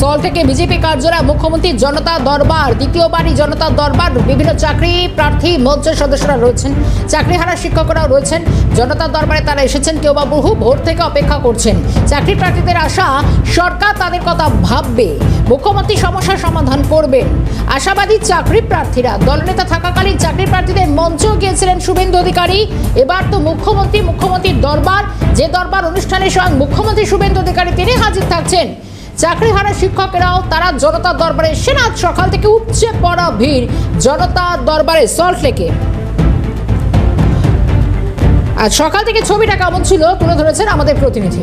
Salt থেকে BJP কার্যালয় মুখ্যমন্ত্রী জনতা দরবার দ্বিতীয়বারই জনতা দরবার বিভিন্ন চাকরি প্রার্থী মঞ্চের সদস্যরা রয়েছেন, চাকরিহারা শিক্ষকরাও রয়েছেন। জনতা দরবারে তারা এসেছেন, কেউ বা বহু ভোর থেকে অপেক্ষা করছেন। চাকরি প্রার্থীদের আশা সরকার তাদের কথা ভাববে, মুখ্যমন্ত্রী সমস্যার সমাধান করবেন। আশাবাদী চাকরি প্রার্থীরা। দলনেতা থাকাকালীন চাকরি প্রার্থীদের মঞ্চেও গিয়েছিলেন শুভেন্দু অধিকারী। এবার তো মুখ্যমন্ত্রীর দরবার, যে দরবার অনুষ্ঠানে স্বয়ং মুখ্যমন্ত্রী শুভেন্দু অধিকারী তিনি হাজির থাকছেন। চাকরিহারা শিক্ষকেরাও তারা জনতা দরবারে এসেছেন। আজ সকাল থেকে উপচে পড়া ভিড় জনতা দরবারে সল্ট লেকে। আজ সকাল থেকে ছবিটা কেমন ছিল তুলে ধরেছেন আমাদের প্রতিনিধি।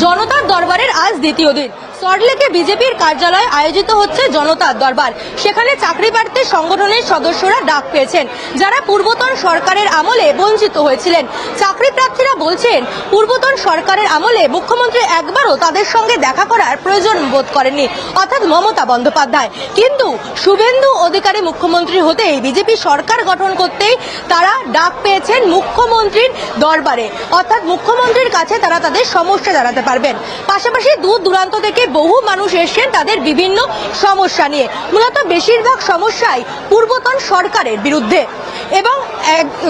জনতার দরবারের আজ দ্বিতীয় দিন। সল্টলেকে বিজেপির কার্যালয়ে আয়োজিত হচ্ছে জনতার দরবার। সেখানে চাকরি প্রার্থী সংগঠনের সদস্যরা ডাক পেয়েছেন, যারা পূর্বতন সরকারের আমলে বঞ্চিত হয়েছিলেন। চাকরি প্রার্থীরা বলছেন, পূর্বতন সরকারের আমলে মুখ্যমন্ত্রী একবারও তাদের সঙ্গে দেখা করার প্রয়োজন বোধ করেননি, অর্থাৎ মমতা বন্দ্যোপাধ্যায়। কিন্তু শুভেন্দু অধিকারী মুখ্যমন্ত্রী হতেই, বিজেপি সরকার গঠন করতেই তারা ডাক পেয়েছেন মুখ্যমন্ত্রীর দরবারে, অর্থাৎ মুখ্যমন্ত্রীর কাছে তারা তাদের সমস্যা জানাতে পারবেন। পাশাপাশি দূর দূরান্ত থেকে বহু মানুষ এসেছেন তাদের বিভিন্ন সমস্যা নিয়ে। মূলত বেশিরভাগ সমস্যাই পূর্বতন সরকারের বিরুদ্ধে। এবং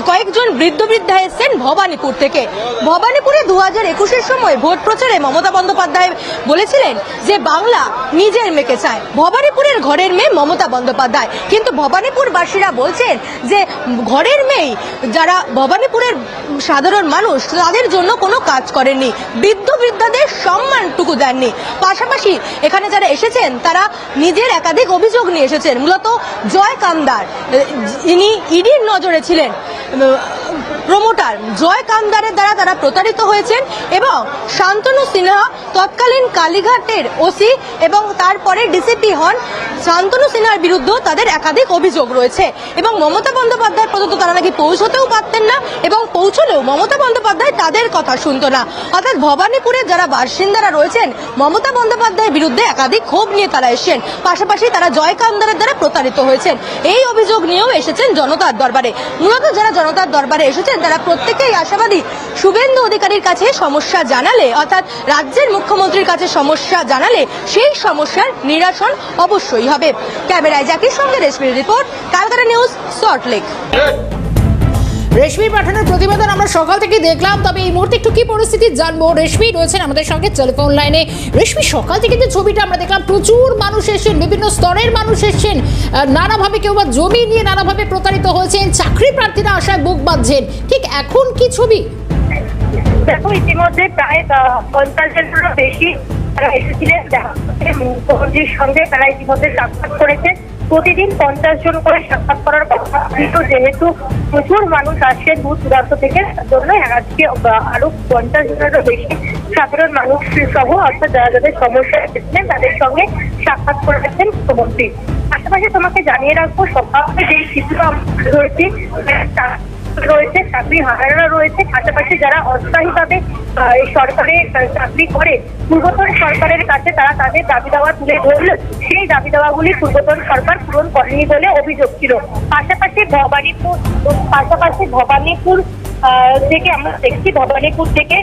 কয়েকজন বৃদ্ধ বৃদ্ধা এসেছেন ভবানীপুর থেকে। ভবানীপুরে 2021-এর সময় ভোট প্রচারে মমতা বন্দ্যোপাধ্যায় বলেছিলেন যে বাংলা নিজের মেয়েকে চায়। ভবানীপুরের ঘরের মেয়ে মমতা বন্দ্যোপাধ্যায়। কিন্তু ভবানীপুরবাসীরা বলছেন যে ঘরের মেয়ে যারা ভবানীপুরের সাধারণ মানুষ, তাদের জন্য কোনো কাজ করেননি, বৃদ্ধ বৃদ্ধাদের সম্মানটুকু দেননি। পাশাপাশি এখানে যারা এসেছেন তারা নিজের একাধিক অভিযোগ নিয়ে এসেছেন। মূলত জয় কামদার, ইনি ইডির নজরে ছিলেন, প্রমোটার জয় কামদারের দ্বারা তারা প্রতারিত হয়েছেন। এবং শান্তনু সিনহা তৎকালীন কালীঘাটের ওসি এবং তারপরে ডিসিপি হন, শান্তনু সিনহার বিরুদ্ধে তাদের একাধিক অভিযোগ রয়েছে। এবং মমতা বন্দ্যোপাধ্যায় পর্যন্ত তারা নাকি পৌঁছতেও পারতেন না, এবং পৌঁছলেও মমতা বন্দ্যোপাধ্যায় তাদের কথা শুনত না। অর্থাৎ ভবানীপুরের যারা বাসিন্দারা রয়েছেন, মমতা বন্দ্যোপাধ্যায়ের বিরুদ্ধে একাধিক ক্ষোভ নিয়ে তারা এসেছেন। পাশাপাশি তারা জয় কামদারের দ্বারা প্রতারিত হয়েছেন, এই অভিযোগ নিয়েও এসেছেন জনতার দরবারে। মূলত যারা জনতার দরবারে এসেছেন তারা প্রত্যেকেই আশাবাদী, শুভেন্দু অধিকারীর কাছে সমস্যা জানালে, অর্থাৎ রাজ্যের মুখ্যমন্ত্রীর কাছে সমস্যা জানালে সেই সমস্যার নিরসন অবশ্যই হবে। ক্যামেরায় জাকির সঙ্গে রেশমির রিপোর্ট, ক্যালকাটা নিউজ, সল্টলেক। রেশমি পাঠানোর প্রতিবেদন আমরা সকাল থেকে দেখলাম। তবে এই মুহূর্তে একটু কি পরিস্থিতি জানবো। রেশমি রয়েছেন আমাদের সঙ্গে টেলিফোন লাইনে। রেশমি, সকাল থেকে যে ছবিটা আমরা দেখলাম, প্রচুর মানুষ এসেছেন, বিভিন্ন স্তরের মানুষ এসেছেন, নানাভাবে কেউ বা জমি নিয়ে নানাভাবে প্রতারিত হয়েছেন, চাকরি প্রার্থীরা আশায় বুক বাঁধছেন। ঠিক এখন কি ছবি? দেখো, ইতিমধ্যে প্রায় 50 জনেরও বেশি তারা এসেছিলেন মুখ্যমন্ত্রীর সঙ্গে। তারা ইতিমধ্যে সাক্ষাৎ করেছে। প্রতিদিন 50 জন করে সাক্ষাৎ করার কথা, কিন্তু যেহেতু প্রচুর মানুষ আসছেন দূর দূরান্ত থেকে, তার জন্য আজকে আরো 50 জনেরও বেশি সাধারণ মানুষ সহ, অর্থাৎ যারা যাদের সমস্যা এসেছিলেন তাদের সঙ্গে সাক্ষাৎ করেছেন মুখ্যমন্ত্রী। পাশাপাশি তোমাকে জানিয়ে রাখবো, সকালে যে চিত্র রয়েছে রয়েছে চাকরি হারারা রয়েছে, পাশাপাশি যারা অস্থায়ীভাবে এই সরকারে চাকরি করে পূর্বতন সরকারের কাছে তারা তাদের দাবি দাওয়া তুলে ধরল। সেই দাবি দাওয়াগুলি পূর্বতন সরকার পূরণ করেনি বলে অভিযোগ ছিল। পাশাপাশি ভবানীপুর থেকে আমরা দেখছি, ভবানীপুর থেকে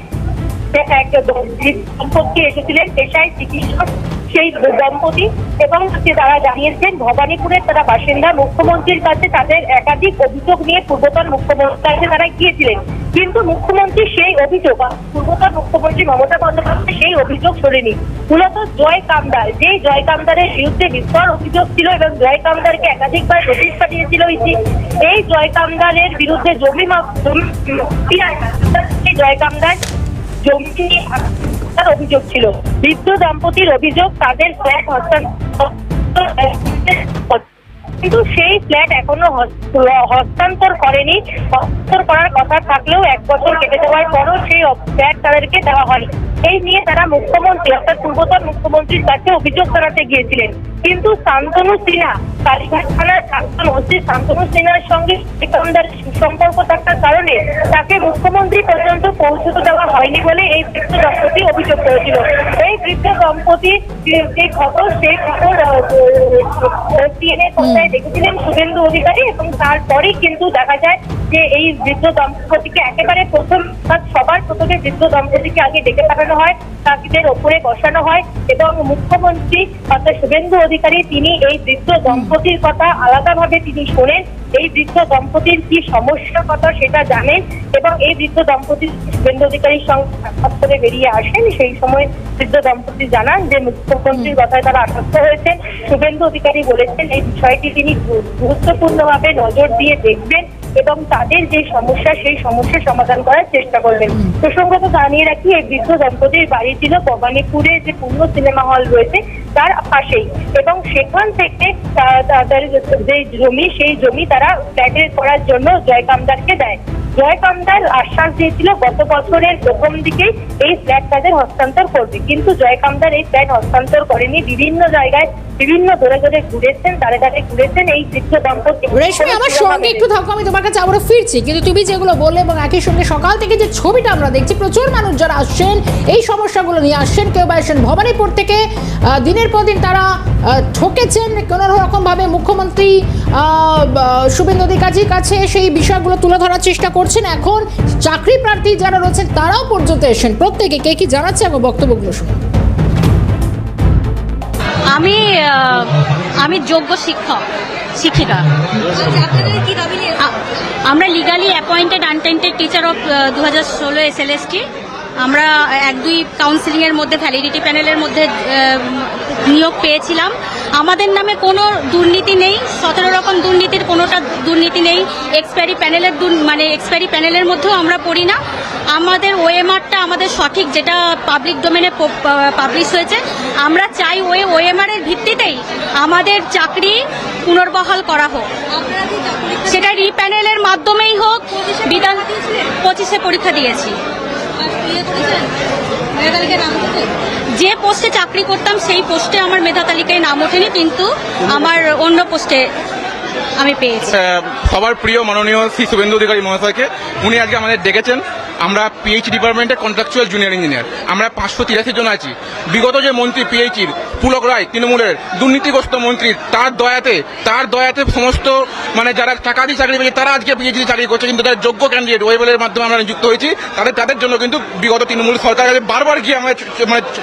এক দম্পতি এসেছিলেন পেশায় চিকিৎসক, সেই দম্পতি, এবং তারা জানিয়েছেন ভবানীপুরের তারা বাসিন্দা। মুখ্যমন্ত্রীর কাছে তাদের একাধিক অভিযোগ নিয়ে পূর্বতন মুখ্যমন্ত্রীর কাছে তারা গিয়েছিলেন, কিন্তু মুখ্যমন্ত্রী সেই অভিযোগ, পূর্বতন মুখ্যমন্ত্রী মমতা বন্দ্যোপাধ্যায় সেই অভিযোগ শোনেনি। মূলত জয় কামদার, যেই জয় কামদারের বিরুদ্ধে বিস্তর অভিযোগ ছিল এবং জয় কামদারকে একাধিকবার নোটিশ পাঠিয়েছিল এই জয় কামদারের বিরুদ্ধে জয় কামদার জমি অভিযোগ ছিল। বৃদ্ধ দম্পতির অভিযোগ, তাদের ফ্ল্যাট কিন্তু সেই ফ্ল্যাট এখনো হস্তান্তর করেনি। হস্তান্তর করার কথা থাকলেও 1 বছর কেটে যাওয়ার পরও সেই ফ্ল্যাট তাদেরকে দেওয়া হয়নি। এই নিয়ে তারা মুখ্যমন্ত্রী, অর্থাৎ পূর্বতন মুখ্যমন্ত্রীর কাছে অভিযোগ জানাতে গিয়েছিলেন, কিন্তু শান্তনু সিনহা, কালীঘাট থানার প্রাক্তন ওসি শান্তনু সিনহার সঙ্গে দোকানদার সুসম্পর্ক থাকার কারণে তাকে মুখ্যমন্ত্রী পর্যন্ত পৌঁছতে দেওয়া হয়নি বলে এই বৃদ্ধ দম্পতি অভিযোগ করেছিল। এই বৃদ্ধ দম্পতি যে খবর, সেই খবর সিএনএ পর্দায় দেখেছিলেন শুভেন্দু অধিকারী, এবং তারপরেই কিন্তু দেখা যায় যে এই বৃদ্ধ দম্পতিকে একেবারে সবার প্রথমে বৃদ্ধ দম্পতিকে আগে ডেকে পাঠানো হয়, তাদের ওপরে বসানো হয়, এবং মুখ্যমন্ত্রী অর্থাৎ শুভেন্দু অধিকারী তিনি এই বৃদ্ধ দম্পতির কথা আলাদাভাবে তিনি শোনেন, এই বৃদ্ধ দম্পতির কি সমস্যার কথা সেটা জানেন, এবং এই বৃদ্ধ দম্পতি শুভেন্দু অধিকারীর সঙ্গে সাক্ষাৎ করে বেরিয়ে আসেন। সেই সময় বৃদ্ধ দম্পতি জানান যে মুখ্যমন্ত্রীর কথায় তারা আশ্বস্ত হয়েছেন। শুভেন্দু অধিকারী বলেছেন এই বিষয়টি তিনি গুরুত্বপূর্ণভাবে নজর দিয়ে দেখবেন এবং তাদের যে সমস্যা সেই সমস্যা সমাধান করার চেষ্টা করবেন। প্রসঙ্গত জানিয়ে রাখি, এই বৃদ্ধ দম্পতির বাড়ি ছিল ভবানীপুরে যে পূর্ণ সিনেমা হল রয়েছে তার পাশেই, এবং সেখান থেকে তাদের যে জমি সেই জমি তারা ফ্ল্যাটের করার জন্য জয় কামদারকে দেয়। জয় কামদার আশ্বাস দিয়েছিল গত বছরের প্রথম দিকেই এই ফ্ল্যাট তাদের হস্তান্তর করবে, কিন্তু জয় কামদার এই ফ্ল্যাট হস্তান্তর করেনি। বিভিন্ন জায়গায় বিভিন্ন দূরে দূরে ঘুরেছেন, দাঁড়ে দাঁড়ে ঘুরেছেন এই বৃদ্ধ দম্পতি। রেশমি, আমার সঙ্গে একটু থাকো, আমি তোমার কাছে আবারও ফিরছি, কিন্তু তুমি যেগুলো বললে এবং একই সঙ্গে সকাল থেকে যে ছবিটা আমরা দেখছি, প্রচুর মানুষ যারা আসছেন এই সমস্যাগুলো নিয়ে আসছেন, কেউ বা আসছেন ভবানীপুর থেকে, দিনের পর দিন তারা ঠকেছেন কোনো রকমভাবে মুখ্যমন্ত্রী শুভেন্দু অধিকারীর কাছে সেই বিষয়গুলো তুলে ধরার চেষ্টা করছেন। এখন চাকরি প্রার্থী যারা রয়েছেন তারাও পর্যন্ত এসেছেন, প্রত্যেকে কে কি জানাচ্ছে আমার বক্তব্যগুলো শুনে। আমি যোগ্য শিক্ষিকা। আমরা legally appointed untainted teacher of 2016 SLST। আমরা 1-2 কাউন্সিলিংয়ের মধ্যে ভ্যালিডিটি প্যানেলের মধ্যে নিয়োগ পেয়েছিলাম। আমাদের নামে কোনো দুর্নীতি নেই, 17 রকম দুর্নীতির কোনোটা দুর্নীতি নেই। এক্সপায়ারি প্যানেলের মধ্যেও আমরা পড়ি না। আমাদের ওএমআরটা আমাদের সঠিক, যেটা পাবলিক ডোমেনে পাবলিশ হয়েছে। আমরা চাই ওই ওএমআরের ভিত্তিতেই আমাদের চাকরি পুনর্বহাল করা হোক, সেটা রিপ্যানেলের মাধ্যমেই হোক। বিধান 25-এ পরীক্ষা দিয়েছি। যে পোস্টে চাকরি করতাম সেই পোস্টে আমার মেধা তালিকায় নাম ওঠেনি, কিন্তু আমার অন্য পোস্টে আমি পেয়েছি। সবার প্রিয় মাননীয় শ্রী শুভেন্দু অধিকারী মহাশয়কে, উনি আজকে আমাদের ডেকেছেন। আমরা পিএইচডি ডিপার্টমেন্টে কন্ট্রাকচুয়াল জুনিয়র ইঞ্জিনিয়ার, আমরা 583 জন আছি। বিগত যে মন্ত্রী পিএইচির পুলক রায়, তৃণমূলের দুর্নীতিগ্রস্ত মন্ত্রী, তার দয়াতে সমস্ত যারা টাকা দিয়ে চাকরি পেয়েছে তারা আজকে পিএইচডি চাকরি করছে, কিন্তু তারা যোগ্য ক্যান্ডিডেট ওয়েবেলের মাধ্যমে আমরা নিযুক্ত হয়েছি। তাদের জন্য কিন্তু বিগত তৃণমূল সরকার বারবার গিয়ে আমাদের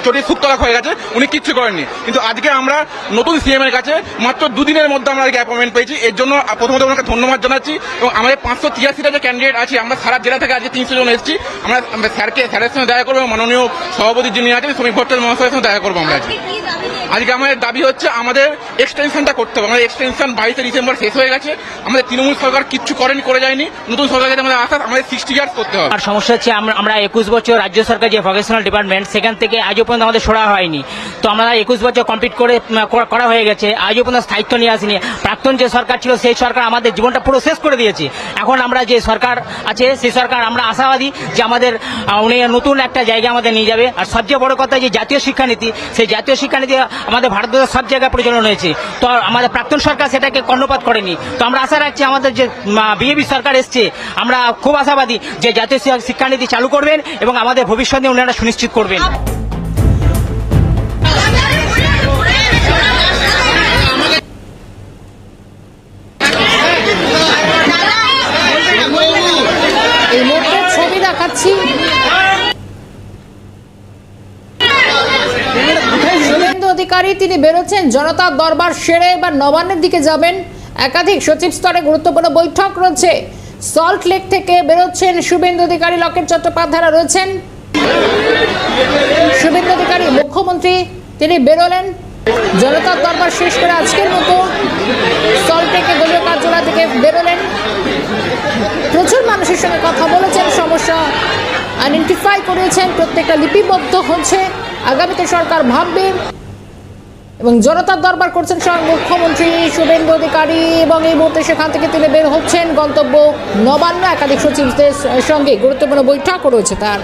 চটির সুক্তরাক হয়ে গেছে, উনি কিচ্ছু করেননি। কিন্তু আজকে আমরা নতুন সিএম এর কাছে মাত্র 2 দিনের মধ্যে আমরা আজকে অ্যাপয়েন্টমেন্ট পেয়েছি। এর জন্য প্রথমত ওনাকে ধন্যবাদ জানাচ্ছি। এবং আমাদের 583টা যে ক্যান্ডিডেট আছে, আমরা সারা জেলা থেকে আজকে 300 জন এসেছি। আমরা স্যারের সঙ্গে দেখা করবো, মাননীয় সভাপতি যিনি আছেন শ্রমিক ভট্টাচার্য মহাশয়ের সঙ্গে দেখা করবো। আমরা আজকে আমাদের দাবি হচ্ছে আমাদের এক্সটেনশনটা করতে হবে। আমাদের এক্সটেনশন 22শে ডিসেম্বর শেষ হয়ে গেছে। আমাদের তৃণমূল সরকার কিচ্ছু করে যায়নি। নতুন সরকার কাছে আমাদের আশা, আমাদের 60 ইয়ার্স করতে হবে। আর সমস্যা হচ্ছে আমরা 21 বছর রাজ্য সরকার যে ভোকেশনাল ডিপার্টমেন্ট, সেখান থেকে আজও পর্যন্ত আমাদের সরা হয়নি। তো আমরা 21 বছর কমপ্লিট করা হয়ে গেছে, আজও পর্যন্ত স্থায়িত্ব নিয়ে আসেনি। প্রাক্তন যে সরকার ছিল সেই সরকার আমাদের জীবনটা পুরো শেষ করে দিয়েছে। এখন আমরা যে সরকার আছে সেই সরকার, আমরা আশাবাদী যে আমাদের উনি নতুন একটা জায়গা আমাদের নিয়ে যাবে। আর সবচেয়ে বড় কথা যে জাতীয় শিক্ষানীতি, সেই জাতীয় শিক্ষানীতি আমাদের ভারতবর্ষের সব জায়গায় প্রচলন হয়েছে। তো আমাদের প্রাক্তন সরকার সেটাকে কর্ণপাত করেনি। তো আমরা আশা রাখছি আমাদের যে বিজেপি সরকার এসছে, আমরা খুব আশাবাদী যে জাতীয় শিক্ষানীতি চালু করবেন এবং আমাদের ভবিষ্যতে উনারা সুনিশ্চিত করবেন। এই মুহূর্তে ছবি দেখাচ্ছি, শুভেন্দু অধিকারী তিনি বেরোচ্ছেন জনতার দরবার সেরে এবার নবান্নের দিকে যাবেন। একাধিক সচিব স্তরে গুরুত্বপূর্ণ বৈঠক রয়েছে। সল্ট লেক থেকে বেরোচ্ছেন শুভেন্দু অধিকারী, লকেট চট্টোপাধ্যায়রা রয়েছেন। শুভেন্দু অধিকারী মুখ্যমন্ত্রী তিনি বেরোলেন জনতার দরবার শেষ করে আজকের মতো সল্ট লেকে দলীয় কার্যালয় থেকে বেরোলেন। প্রচুর মানুষের সঙ্গে কথা বলেছেন, সমস্যা আইডেন্টিফাই করেছেন, প্রত্যেকটা লিপিবদ্ধ হচ্ছে। আগামীতে সরকার ভাববে এবং জনতার দরবার করছেন মুখ্যমন্ত্রী শুভেন্দু অধিকারী, এবং এই মুহূর্তে সেখান থেকে তিনি বের হচ্ছেন গন্তব্য নবান্ন। একাধিক সচিবদের সঙ্গে গুরুত্বপূর্ণ বৈঠক রয়েছে তার।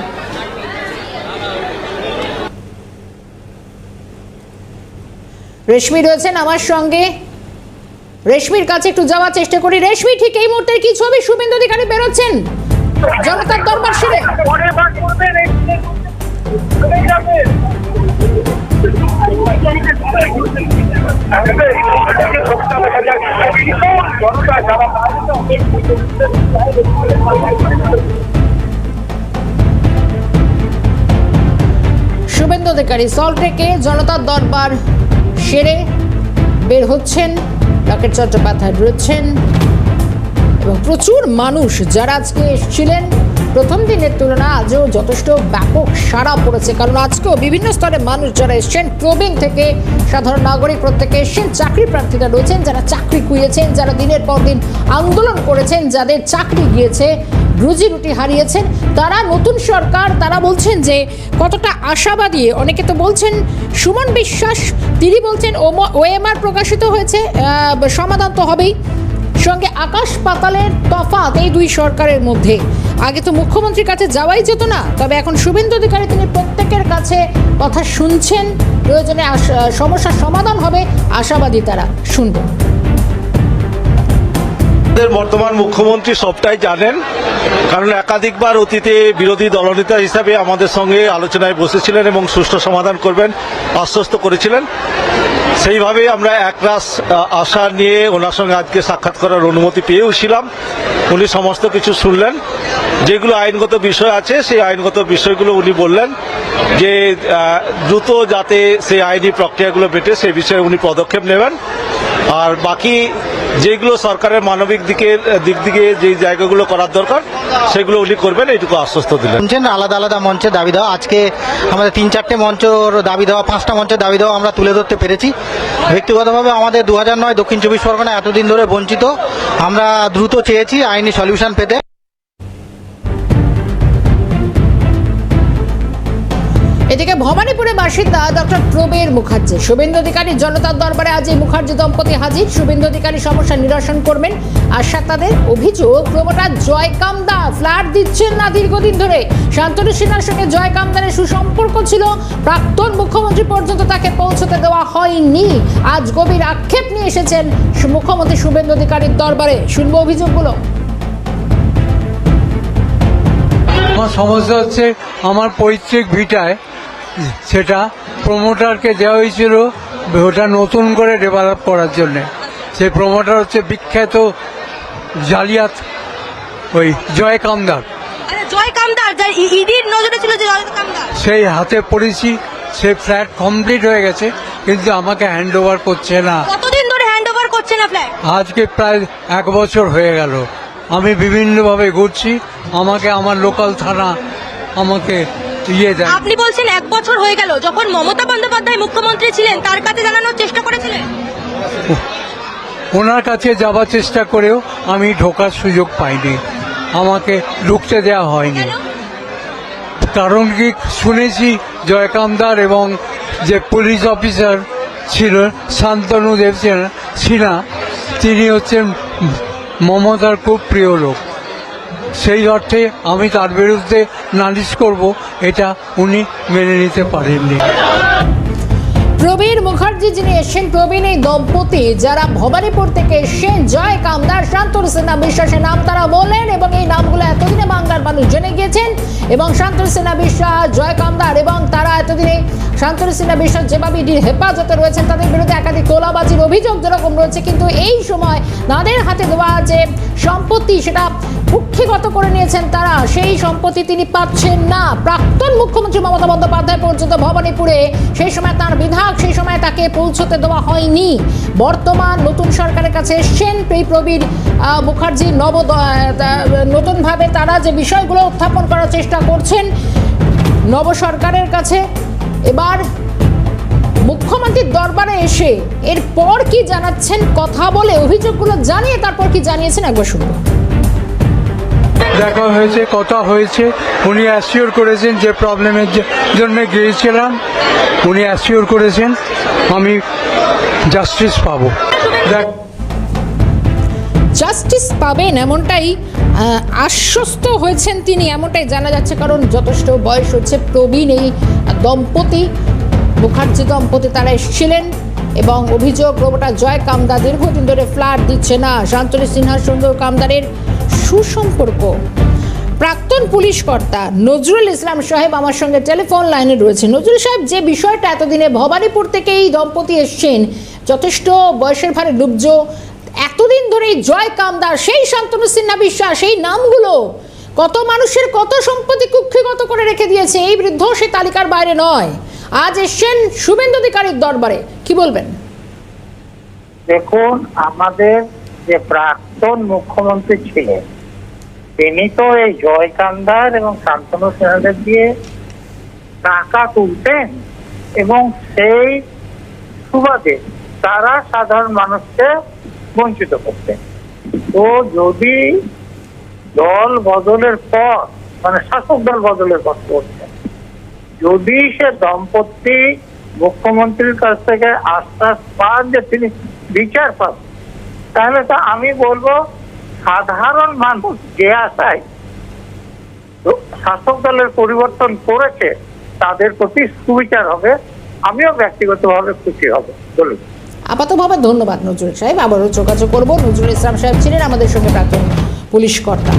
রেশমি রয়েছেন আমার সঙ্গে, রেশমির কাছে একটু যাওয়ার চেষ্টা করি। রেশমি, ঠিক এই মুহূর্তে কি ছবি? শুভেন্দু অধিকারী বেরোচ্ছেন জনতার দরবার সেরে। শুভেন্দু অধিকারী সল্টলেকে জনতার দরবার সেরে বের হচ্ছেন, লকেট চট্টোপাধ্যায় রয়েছেন এবং প্রচুর মানুষ যারা আজকে এসেছিলেন। প্রথম দিনের তুলনা আজও যথেষ্ট ব্যাপক সাড়া পড়েছে, কারণ আজকেও বিভিন্ন স্তরের মানুষ যারা এসছেন, প্রবীণ থেকে সাধারণ নাগরিক প্রত্যেকে এসছেন। চাকরি প্রার্থীরা রয়েছেন যারা চাকরি খুইয়েছেন, যারা দিনের পর দিন আন্দোলন করেছেন, যাদের চাকরি গিয়েছে, রুজি রুটি হারিয়েছেন, তারা নতুন সরকার, তারা বলছেন যে কতটা আশাবাদী। অনেকে তো বলছেন, সুমন বিশ্বাস তিনি বলছেন ওএমআর প্রকাশিত হয়েছে, সমাধান তো হবেই। সঙ্গে আকাশ পাতালের তফাৎ এই দুই সরকারের মধ্যে। আগে তো মুখ্যমন্ত্রীর কাছে যাওয়াই যেত না, তবে এখন শুভেন্দু অধিকারী তিনি প্রত্যেকের কাছে কথা শুনছেন, প্রয়োজনে সমস্যার সমাধান হবে, আশাবাদী তারা। শুনবেন। বর্তমান মুখ্যমন্ত্রী সবটাই জানেন, কারণ একাধিকবার অতীতে বিরোধী দলনেতা হিসাবে আমাদের সঙ্গে আলোচনায় বসেছিলেন এবং সুষ্ঠু সমাধান করবেন আশ্বস্ত করেছিলেন। সেইভাবে আমরা একরাশ আশা নিয়ে ওনার সঙ্গে আজকে সাক্ষাৎ করার অনুমতি পেয়েওছিলাম। উনি সমস্ত কিছু শুনলেন, যেগুলো আইনগত বিষয় আছে সেই আইনগত বিষয়গুলো উনি বললেন যে দ্রুত যাতে সেই আইনি প্রক্রিয়াগুলো বেটে সেই বিষয়ে উনি পদক্ষেপ নেবেন। আর বাকি যেগুলো সরকারের মানবিক দিক থেকে যে জায়গাগুলো করার দরকার সেগুলো উনি করবেন, এইটুকু আশ্বস্ত দিলেন। শুনছেন আলাদা আলাদা মঞ্চের দাবি দেওয়া, আজকে আমাদের 3-4টে মঞ্চের দাবি দেওয়া, 5টা মঞ্চের দাবি দেওয়া আমরা তুলে ধরতে পেরেছি। ব্যক্তিগতভাবে আমাদের 2009 দক্ষিণ 24 পরগনা এতদিন ধরে বঞ্চিত, আমরা দ্রুত চেয়েছি আইনি সলিউশন পেতে। এদিকে ভবানীপুরে বাসিন্দা ডক্টর প্রবীর মুখার্জি, শুভেন্দু অধিকারী জনতার দরবারে আজ এই মুখার্জি দম্পতি হাজির। শুভেন্দু অধিকারী সমস্যা নিরসন করবেন আশা তাদের। অভিযোগ, প্রমোটার জয় কামদার ফ্ল্যাট দিচ্ছেন না দীর্ঘদিন ধরে। শান্তনু সিনহার সঙ্গে জয় কামদারের সুসম্পর্ক ছিল, প্রাক্তন মুখ্যমন্ত্রী পর্যন্ত তাকে পৌঁছতে দেওয়া হয়নি। আজ গভীর আক্ষেপ নিয়ে এসেছেন মুখ্যমন্ত্রী শুভেন্দু অধিকারীর দরবারে। শুনবো অভিযোগগুলো। আমার সমস্যা হচ্ছে, আমার পৈতৃক ভিটায় সেটা প্রমোটারকে দেওয়া হয়েছিল ওটা নতুন করে ডেভেলপ করার জন্য। সেই প্রমোটার হচ্ছে বিখ্যাত জালিয়াত ওই জয় কামদার। জয় কামদার যার ইডির নজরে ছিল, যে জয় কামদার, সেই হাতে পড়েছি। সে ফ্ল্যাট কমপ্লিট হয়ে গেছে কিন্তু আমাকে হ্যান্ড ওভার করছে না। কতদিন ধরে হ্যান্ড ওভার করছে না ফ্ল্যাট? আজকে প্রায় 1 বছর হয়ে গেল। আমি বিভিন্নভাবে ঘুরছি, আমাকে আমার লোকাল থানা আমাকে দেয়। আপনি বলছেন 1 বছর হয়ে গেল, যখন মমতা বন্দ্যোপাধ্যায় মুখ্যমন্ত্রী ছিলেন তার কাছে জানানোর চেষ্টা করেছিলেন? ওনার কাছে যাওয়ার চেষ্টা করেও আমি ঢোকার সুযোগ পাইনি, আমাকে ঢুকতে দেওয়া হয়নি। কারণ কি, শুনেছি জয়কামদার এবং যে পুলিশ অফিসার ছিল শান্তনু দেব সিনহা, তিনি হচ্ছেন মমতার খুব প্রিয় লোক। সেই অর্থে আমি তার বিরুদ্ধে নালিশ করব, এটা উনি মেনে নিতে পারেননি। প্রবীর মুখার্জি যিনি এসেছেন, প্রবীণ এই দম্পতি যারা ভবানীপুর থেকে এসেছেন, জয় কামদার, শান্তনু সিনহা বিশ্বাসের নাম তারা বলেন এবং এই নামগুলো এতদিনে বাংলার মানুষ জেনে গিয়েছেন। এবং শান্তনু সিনহা বিশ্বাস, জয় কামদার এবং তারা এতদিনে শান্তনু সিনহা বিশ্বাস যেভাবে ইডির হেফাজতে রয়েছেন, তাদের বিরুদ্ধে একাধিক তোলাবাজির অভিযোগ যেরকম রয়েছে, কিন্তু এই সময় তাদের হাতে দেওয়া যে সম্পত্তি সেটা কুক্ষিগত করে নিয়েছেন তারা, সেই সম্পত্তি তিনি পাচ্ছেন না। প্রাক্তন মুখ্যমন্ত্রী মমতা বন্দ্যোপাধ্যায় পর্যন্ত ভবানীপুরে সেই সময় তার বিধায়ক, সেই সময় তাকে পৌঁছতে দেওয়া হয়নি। বর্তমান নতুন সরকারের কাছে এসছেন এই প্রবীর মুখার্জি, নতুনভাবে তারা যে বিষয়গুলো উত্থাপন করার চেষ্টা করছেন নব সরকারের কাছে। এবার মুখ্যমন্ত্রীর দরবারে এসে এরপর কি জানাচ্ছেন, কথা বলে অভিযোগগুলো জানিয়ে তারপর কি জানিয়েছেন একবার শুনবো। দেখা হয়েছে, কথা হয়েছে, উনি অ্যাসিওর করেছেন যে প্রবলেমের জন্য গিয়েছিলাম, উনি অ্যাসিওর করেছেন আমি জাস্টিস পাবো। জাস্টিস পাবেন এমনটাই আশ্বস্ত হয়েছেন তিনি, এমনটাই জানা যাচ্ছে। কারণ যথেষ্ট বয়স হচ্ছে প্রবীণ এই দম্পতি মুখার্জি দম্পতি, তারা এসেছিলেন এবং অভিযোগ প্রবটা জয় কামদার দীর্ঘদিন ধরে ফ্ল্যাট দিচ্ছে না। শান্তনু সিনহা সুন্দর কামদারের সুসম্পর্ক। প্রাক্তন পুলিশ কর্তা নজরুল ইসলাম সাহেব আমার সঙ্গে টেলিফোন লাইনে রয়েছে। নজরুল সাহেব, যে বিষয়টা এতদিনে ভবানীপুর থেকে এই দম্পতি এসছেন, যথেষ্ট বয়সের ভারে ডুবজ, এতদিন ধরে জয় কামদার, সেই শান্তনু সিনহা বিশ্বাস, সেই নামগুলো কত মানুষের কত সম্পত্তি কুক্ষিগত করে রেখে দিয়েছে। এই বৃদ্ধ সে তালিকার বাইরে নয়। আজ এসছেন শুভেন্দু অধিকারীর দরবারে, কি বলবেন? দেখুন, আমাদের যে প্রাক্তন মুখ্যমন্ত্রী ছিলেন তিনি তো এই জয় কামদার এবং শান্তনু সিনহাদের দিয়ে টাকা তুলতেন এবং সেই সুবাদে তারা সাধারণ মানুষকে বঞ্চিত করতেন। তো যদি দল বদলের পর, মানে শাসক দল বদলের পর করছেন, যদি সে দম্পতি মুখ্যমন্ত্রীর কাছ থেকে আশ্বাস পান যে তিনি বিচার পাবেন, তাহলে তো আমি বলবো সাধারণ মানুষ যে আশায় শাসক দলের পরিবর্তন করেছে তাদের প্রতি সুবিচার হবে। আমিও ব্যক্তিগতভাবে খুশি হব। বলুন। আপাতভাবে ধন্যবাদ নজরুল সাহেব, আবারও যোগাযোগ করবো। নজরুল ইসলাম সাহেব ছিলেন আমাদের সঙ্গে প্রাক্তন পুলিশ কর্তা।